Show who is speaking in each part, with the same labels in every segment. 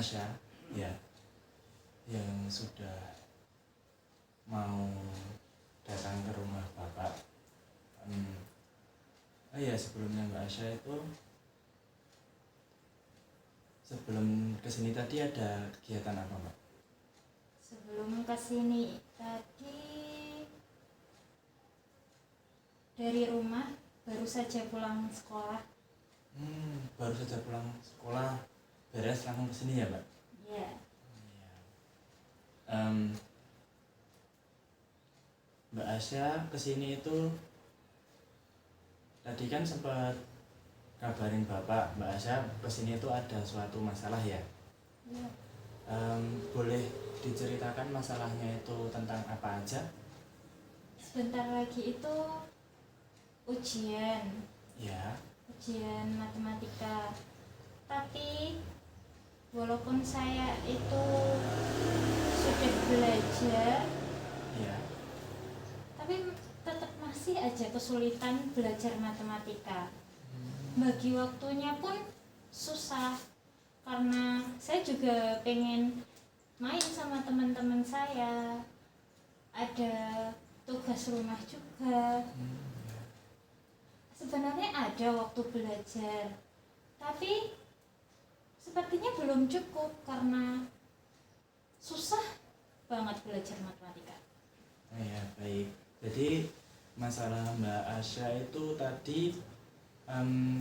Speaker 1: Asya ya yang sudah mau datang ke rumah Bapak. Ya sebelumnya Mbak Asya itu sebelum kesini tadi ada kegiatan apa Mbak?
Speaker 2: Sebelum kesini tadi dari rumah baru saja pulang sekolah.
Speaker 1: Baru saja pulang sekolah, beres langsung kesini ya Mbak?
Speaker 2: Iya.
Speaker 1: Mbak Asya kesini itu tadi kan sempat kabarin Bapak, Mbak Asya kesini itu ada suatu masalah ya?
Speaker 2: Iya.
Speaker 1: Boleh diceritakan masalahnya itu tentang apa aja?
Speaker 2: Sebentar lagi itu ujian matematika. Tapi walaupun saya itu sudah belajar, tapi tetap masih aja kesulitan belajar matematika. Bagi waktunya pun susah, karena saya juga pengen main sama teman-teman saya, ada tugas rumah juga. Sebenarnya ada waktu belajar, tapi sepertinya belum cukup karena susah banget belajar matematika.
Speaker 1: Ya baik, jadi masalah Mbak Asya itu tadi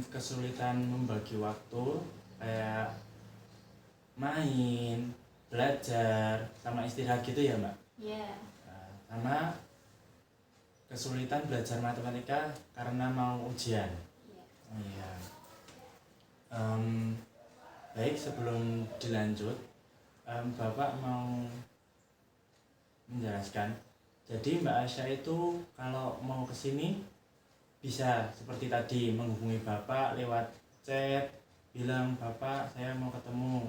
Speaker 1: kesulitan membagi waktu, kayak main, belajar, sama istirahat gitu ya Mbak?
Speaker 2: Iya.
Speaker 1: Sama kesulitan belajar matematika karena mau ujian. Iya. Baik, sebelum dilanjut, Bapak mau menjelaskan. Jadi Mbak Asya itu kalau mau kesini bisa seperti tadi menghubungi Bapak lewat chat, bilang Bapak saya mau ketemu.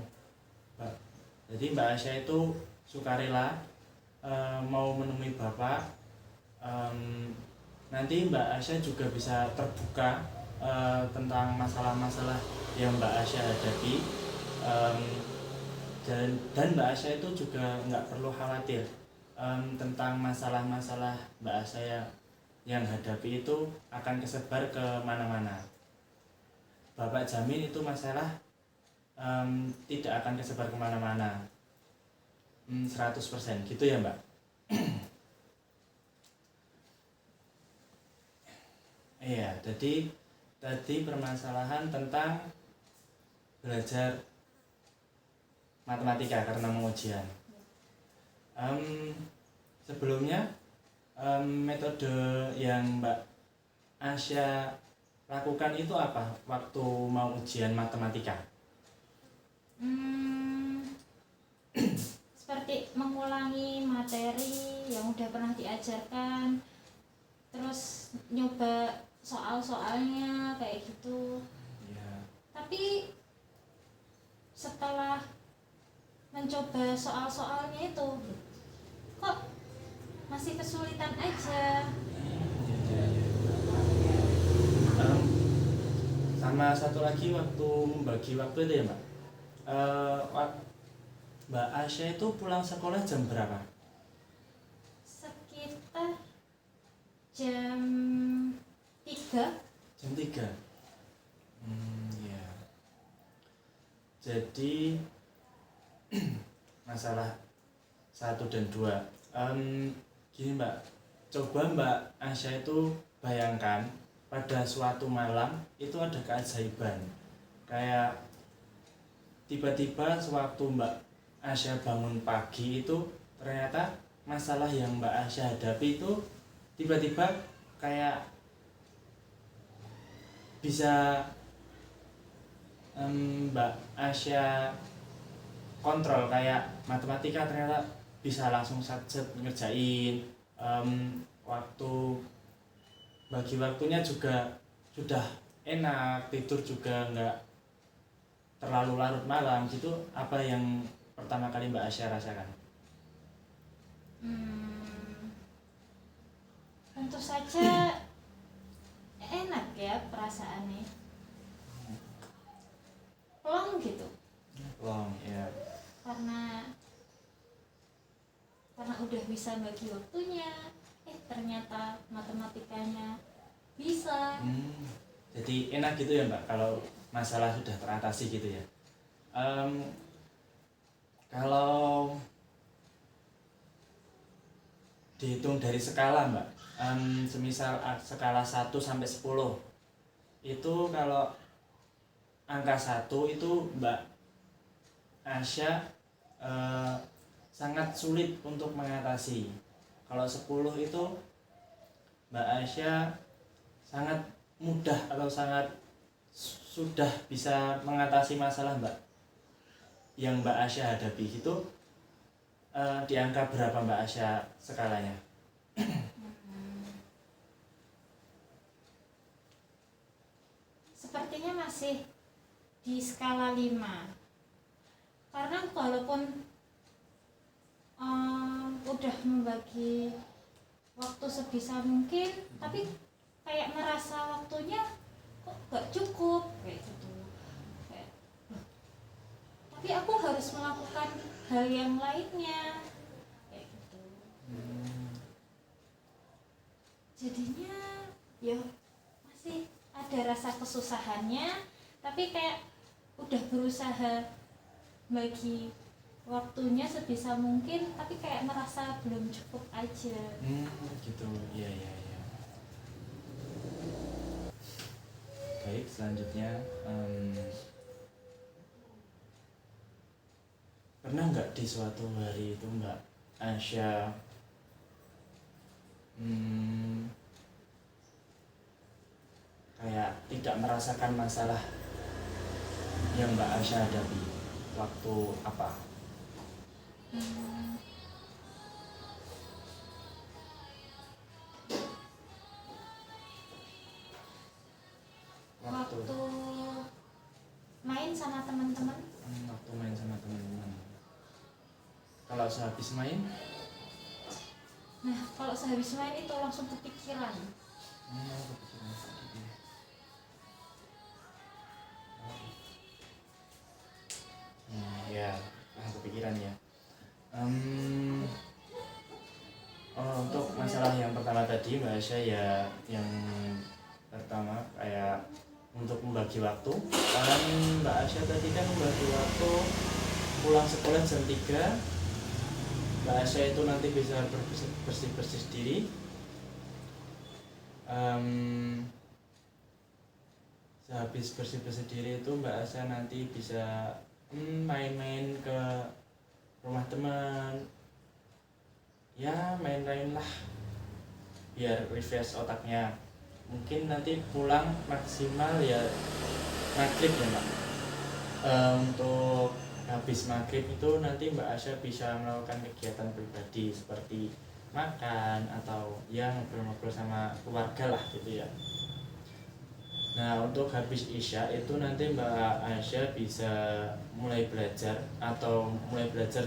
Speaker 1: Jadi Mbak Asya itu sukarela mau menemui Bapak. Nanti Mbak Asya juga bisa terbuka tentang masalah-masalah yang Mbak Asya hadapi, dan Mbak Asya itu juga nggak perlu khawatir tentang masalah-masalah Mbak Asya yang hadapi itu akan kesebar ke mana-mana. Bapak jamin itu masalah tidak akan kesebar kemana-mana, 100% gitu ya Mbak? Iya, jadi tadi permasalahan tentang belajar matematika karena mau ujian. Sebelumnya metode yang Mbak Asya lakukan itu apa waktu mau ujian matematika?
Speaker 2: Seperti mengulangi materi yang udah pernah diajarkan, terus nyoba soal-soalnya kayak gitu. Tapi setelah mencoba soal-soalnya itu kok masih kesulitan aja.
Speaker 1: Sama satu lagi waktu membagi waktu itu ya Mbak, Mbak Asya itu pulang sekolah jam berapa?
Speaker 2: Sekitar jam 3.
Speaker 1: Jam 3. Ya. Jadi masalah 1 dan 2. Gini Mbak, coba Mbak Asya itu bayangkan pada suatu malam itu ada keajaiban, kayak tiba-tiba sewaktu Mbak Asya bangun pagi itu ternyata masalah yang Mbak Asya hadapi itu tiba-tiba kayak bisa Mbak Asya kontrol, kayak matematika ternyata bisa langsung satset ngerjain. Waktu bagi waktunya juga sudah enak, tidur juga nggak terlalu larut malam gitu. Apa yang pertama kali Mbak Asya rasakan?
Speaker 2: Tentu saja enak ya perasaannya, plong gitu.
Speaker 1: Plong ya.
Speaker 2: bisa bagi waktunya, ternyata matematikanya bisa.
Speaker 1: Jadi enak gitu ya Mbak kalau masalah sudah teratasi gitu ya. Kalau dihitung dari skala Mbak, semisal skala 1 sampai 10, itu kalau angka 1 itu Mbak Asya sangat sulit untuk mengatasi. Kalau 10 itu Mbak Asya sangat mudah atau sangat sudah bisa mengatasi masalah Mbak yang Mbak Asya hadapi. Itu di angka berapa Mbak Asya skalanya?
Speaker 2: Sepertinya masih di skala 5, karena walaupun udah membagi waktu sebisa mungkin, tapi kayak merasa waktunya kok gak cukup kayak gitu. Tapi aku harus melakukan hal yang lainnya kayak gitu. Jadinya ya masih ada rasa kesusahannya, tapi kayak udah berusaha bagi waktunya sebisa mungkin, tapi kayak merasa belum cukup aja.
Speaker 1: Gitu, iya. Baik, selanjutnya pernah nggak di suatu hari itu Mbak Asya kayak tidak merasakan masalah yang Mbak Asya hadapi waktu apa?
Speaker 2: Waktu main sama teman-teman.
Speaker 1: Waktu main sama teman-teman. Kalau sehabis main?
Speaker 2: Nah, kalau sehabis main itu langsung kepikiran.
Speaker 1: Kepikiran sedikit ya. Ya, kepikiran ya. Untuk masalah yang pertama tadi Mbak Asya ya, yang pertama kayak untuk membagi waktu. Mbak Asya tadi kan membagi waktu pulang sekolah jam 3. Mbak Asya itu nanti bisa bersih-bersih diri. Sehabis bersih-bersih diri itu Mbak Asya nanti bisa main-main ke rumah teman. Ya main-main lah biar refresh otaknya. Mungkin nanti pulang maksimal ya maghrib ya Mbak. Untuk habis maghrib itu nanti Mbak Asya bisa melakukan kegiatan pribadi seperti makan atau ya ngobrol-ngobrol sama keluarga lah gitu ya. Nah untuk habis isya itu nanti Mbak Asya bisa mulai belajar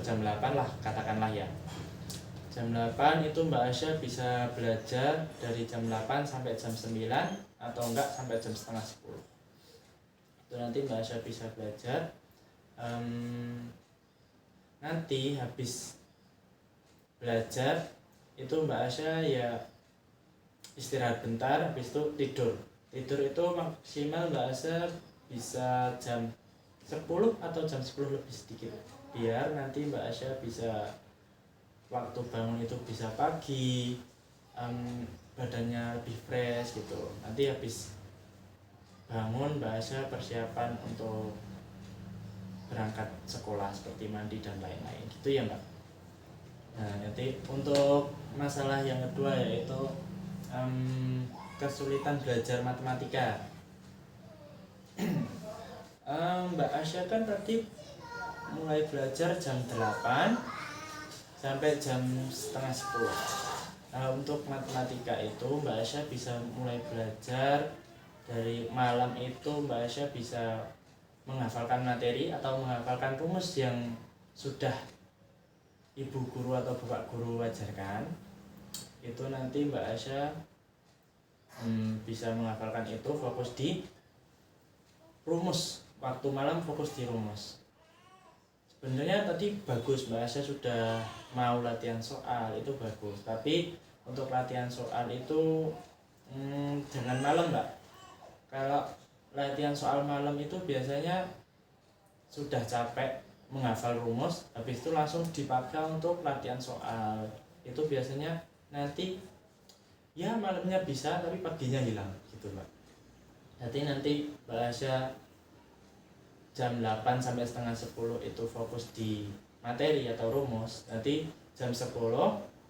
Speaker 1: jam 8 lah katakanlah ya. Jam 8 itu Mbak Asya bisa belajar dari jam 8 sampai jam 9 atau enggak sampai jam setengah 10. Itu nanti Mbak Asya bisa belajar. Nanti habis belajar itu Mbak Asya ya istirahat bentar, habis itu tidur itu maksimal Mbak Asya bisa jam 10 atau jam 10 lebih sedikit, biar nanti Mbak Asya bisa waktu bangun itu bisa pagi, badannya lebih fresh gitu. Nanti habis bangun Mbak Asya persiapan untuk berangkat sekolah seperti mandi dan lain-lain gitu ya Mbak. Nah nanti untuk masalah yang kedua yaitu kesulitan belajar matematika. Mbak Asya kan tadi mulai belajar jam 8 sampai jam setengah 10. Untuk matematika itu Mbak Asya bisa mulai belajar dari malam itu. Mbak Asya bisa menghafalkan materi atau menghafalkan rumus yang sudah ibu guru atau bapak guru ajarkan. Itu nanti Mbak Asya bisa menghafalkan itu, fokus di rumus. Waktu malam fokus di rumus sebenarnya tadi bagus Mbak Asya sudah mau latihan soal, itu bagus, tapi untuk latihan soal itu jangan malam Mbak. Kalau latihan soal malam itu biasanya sudah capek menghafal rumus, habis itu langsung dipakai untuk latihan soal. Itu biasanya nanti ya malamnya bisa tapi paginya hilang gitu Mbak. Jadi nanti Mbak Asya jam 8 sampai setengah 10 itu fokus di materi atau rumus. Nanti jam 10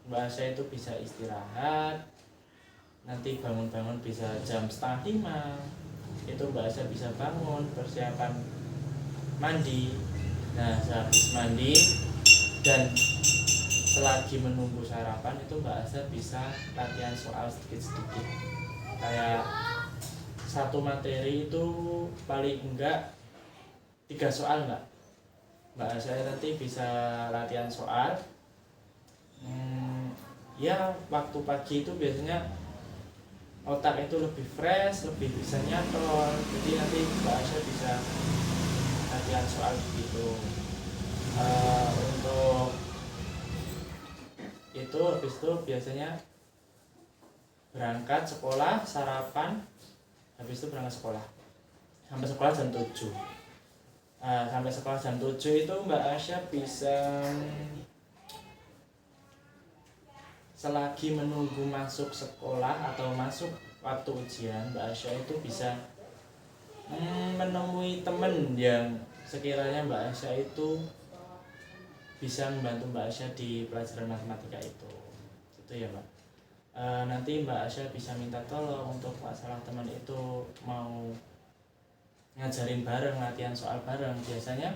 Speaker 1: Mbak Asya itu bisa istirahat. Nanti bangun-bangun bisa jam setengah 5. Itu Mbak Asya bisa bangun, persiapan mandi. Nah, sehabis mandi dan selagi menunggu sarapan itu Mbak Asya bisa latihan soal sedikit-sedikit. Kayak satu materi itu paling enggak 3 soal Mbak Asya nanti bisa latihan soal. Ya waktu pagi itu biasanya otak itu lebih fresh, lebih bisa nyator, jadi nanti Mbak Asya bisa latihan soal begitu. Untuk itu habis itu biasanya berangkat sekolah, sarapan, habis itu berangkat sekolah sampai sekolah jam 7. Sampai sekolah jam 7 itu Mbak Asya bisa selagi menunggu masuk sekolah atau masuk waktu ujian, Mbak Asya itu bisa menemui teman yang sekiranya Mbak Asya itu bisa membantu Mbak Asya di pelajaran matematika itu ya Mbak. Nanti Mbak Asya bisa minta tolong untuk masalah teman itu mau ngajarin bareng, latihan soal bareng. Biasanya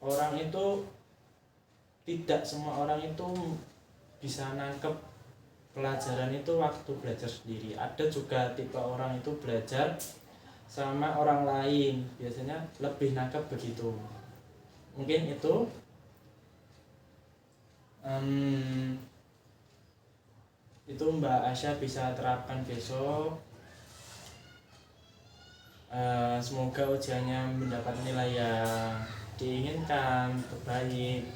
Speaker 1: orang itu tidak semua orang itu bisa nangkep pelajaran itu waktu belajar sendiri. Ada juga tipe orang itu belajar sama orang lain, biasanya lebih nangkep begitu. Mungkin itu Mbak Asya bisa terapkan besok. Semoga ujiannya mendapat nilai yang diinginkan, terbaik.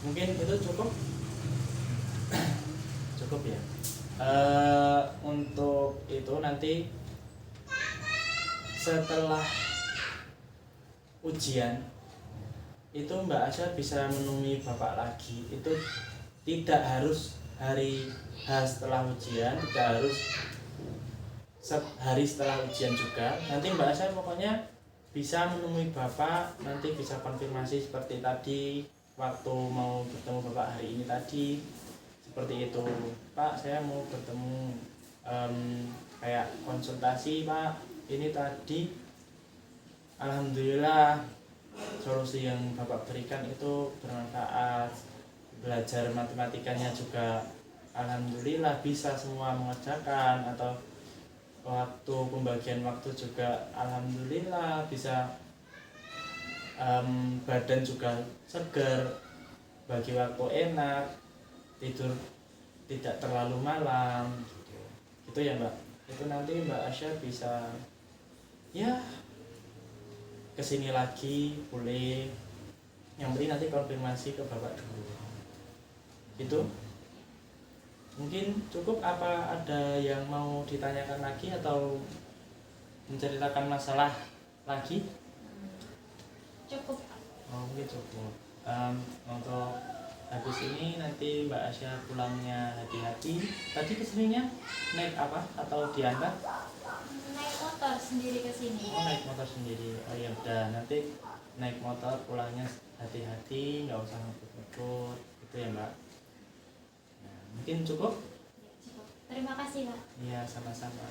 Speaker 1: Mungkin itu cukup ya. Untuk itu nanti setelah ujian itu Mbak Asya bisa menemui Bapak lagi. Itu tidak harus hari setelah ujian, tidak harus hari setelah ujian juga. Nanti Mbak Asya pokoknya bisa menemui Bapak, nanti bisa konfirmasi seperti tadi waktu mau bertemu Bapak hari ini tadi, seperti itu. Pak, saya mau bertemu kayak konsultasi Pak, ini tadi alhamdulillah solusi yang Bapak berikan itu bermanfaat, belajar matematikanya juga alhamdulillah bisa semua mengerjakan, atau waktu pembagian waktu juga alhamdulillah bisa, badan juga segar, bagi waktu enak, tidur tidak terlalu malam gitu ya Mbak. Itu nanti Mbak Asya bisa ya kesini lagi boleh, yang penting nanti konfirmasi ke Bapak dulu. Itu mungkin cukup. Apa ada yang mau ditanyakan lagi atau menceritakan masalah lagi?
Speaker 2: Cukup.
Speaker 1: Mungkin cukup. Untuk habis ini nanti Mbak Asya pulangnya hati-hati. Tadi kesininya naik apa atau diantar?
Speaker 2: Naik motor sendiri ke sini.
Speaker 1: Oh, naik motor sendiri. Oh ya udah, nanti naik motor pulangnya hati-hati, nggak usah ngebut-ngebut gitu ya Mbak. Mungkin cukup.
Speaker 2: Cukup. Terima kasih Pak.
Speaker 1: Iya, sama-sama.